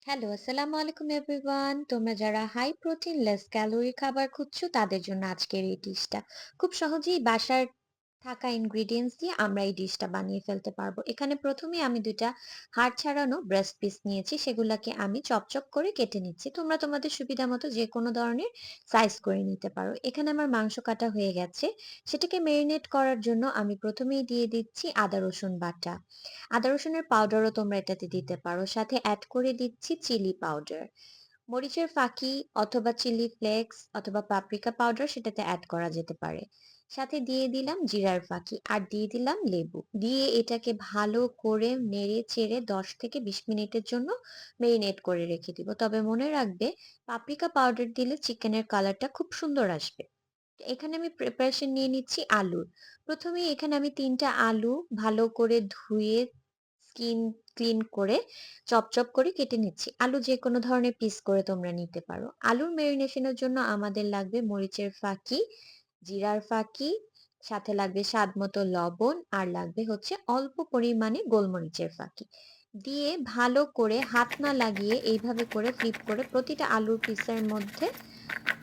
Hello, আসসালামু আলাইকুম everyone. তোমরা যারা হাই প্রোটিন লেস ক্যালোরি খাবার খুঁজছো তাদের জন্য আজকের এই ডিশটা খুব সহজেই বাসার থাকা ইনগ্রিডিয়েন্টস দিয়ে আমরা এই ডিশটা বানিয়ে ফেলতে পারবো। এখানে প্রথমে আমি দুইটা হাড় ছাড়ানো ব্রেস্ট পিস নিয়েছি, সেগুলাকে আমি চপ করে কেটে নিচ্ছি। তোমরা তোমাদের সুবিধা মতো যে কোনো ধরনের সাইজ করে নিতে পারো। এখানে আমার মাংস কাটা হয়ে গেছে। সেটাকে মেরিনেট করার জন্য আমি প্রথমেই দিয়ে দিচ্ছি আদা রসুন বাটা। আদা রসুনের পাউডারও তোমরা এটাতে দিতে পারো। সাথে অ্যাড করে দিচ্ছি চিলি পাউডার। মরিচের ফাঁকি অথবা চিলি ফ্লেক্স অথবা পাপরিকা পাউডার সেটাতে অ্যাড করা যেতে পারে। সাথে দিয়ে দিলাম জিরার ফাঁকি আর দিয়ে দিলাম লেবু। দিয়ে এটাকে ভালো করে নেড়ে চেড়ে 10 থেকে 20 মিনিটের জন্য মেরিনেট করে রেখে দিব। তবে মনে রাখবে, পাপরিকা পাউডার দিলে চিকেনের কালারটা খুব সুন্দর আসবে। এখানে আমি প্রিপারেশন নিয়ে নিচ্ছি আলুর। প্রথমেই এখানে আমি ৩ টা আলু ভালো করে ধুয়ে স্কিন ক্লিন করে চপ করে কেটে নিচ্ছি। আলু যেকোনো ধরনের পিস করে তোমরা নিতে পারো। আলুর মেরিনেশনের জন্য আমাদের লাগবে মরিচের ফাঁকি, জিরার ফাঁকি, সাথে লাগবে স্বাদমতো লবণ আর লাগবে হচ্ছে অল্প পরিমাণে গোলমরিচের ফাঁকি। দিয়ে ভালো করে হাত না লাগিয়ে এইভাবে করে ফ্লিপ করে প্রতিটা আলুর পিসের মধ্যে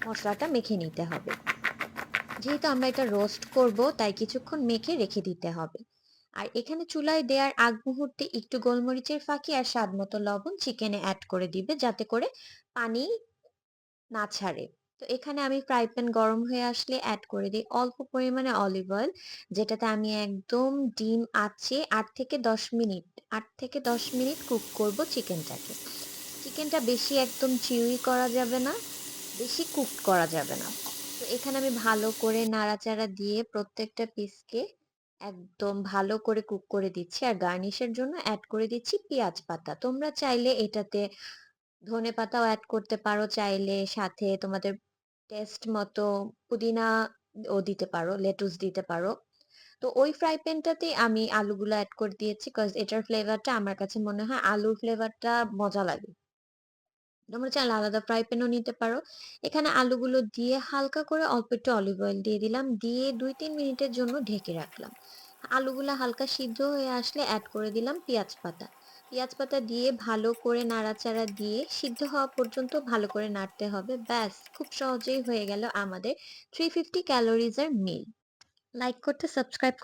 মসলাটা মেখে নিতে হবে। যেহেতু আমরা এটা রোস্ট করব তাই কিছুক্ষণ মেখে রেখে দিতে হবে। আর এখানে চুলায় দেওয়ার আগ মুহূর্তে একটু গোলমরিচের ফাঁকি আর স্বাদমতো লবণ চিকেনে অ্যাড করে দিবে, যাতে করে পানি না ছাড়ে। তো এখানে আমি ফ্রাই প্যান গরম হয়ে আসলে অ্যাড করে দিই অল্প পরিমাণে অলিভ অয়েল, যেটাতে আমি একদম ডিম আঁচে 8 থেকে 10 মিনিট কুক করব চিকেনটাকে। চিকেনটা বেশি একদম চিউই করা যাবে না, বেশি কুক করা যাবে না। তো এখানে আমি ভালো করে নাড়াচাড়া দিয়ে প্রত্যেকটা পিসকে একদম ভালো করে কুক করে দিচ্ছি। আর গার্নিশের জন্য অ্যাড করে দিচ্ছি পেঁয়াজ পাতা। তোমরা চাইলে এটাতে ধনেপাতাও এড করতে পারো, চাইলে সাথে তোমাদের টেস্ট মতো পুদিনা ও দিতে পারো, লেটুস দিতে পারো। তো ওই ফ্রাই প্যানটাতেই আমি আলুগুলো এড করে দিয়েছি, কজ এটার ফ্লেভারটা আমার কাছে মনে হয় আলুর ফ্লেভারটা মজা লাগে। তোমরা চাইলে আলাদা ফ্রাই প্যানও নিতে পারো। এখানে আলুগুলো দিয়ে হালকা করে অল্প একটু অলিভ অয়েল দিয়ে দিলাম, দিয়ে ২-৩ মিনিটের জন্য ঢেকে রাখলাম। আলুগুলা হালকা সিদ্ধ হয়ে আসলে অ্যাড করে দিলাম পেঁয়াজ পাতা। পেঁয়াজ পাতা দিয়ে ভালো করে নাড়াচাড়া দিয়ে সিদ্ধ হওয়া পর্যন্ত ভালো করে নাড়তে হবে। ব্যাস, খুব সহজেই হয়ে গেল আমাদের 350 ক্যালোরিজ এর মিল। লাইক করতে, সাবস্ক্রাইব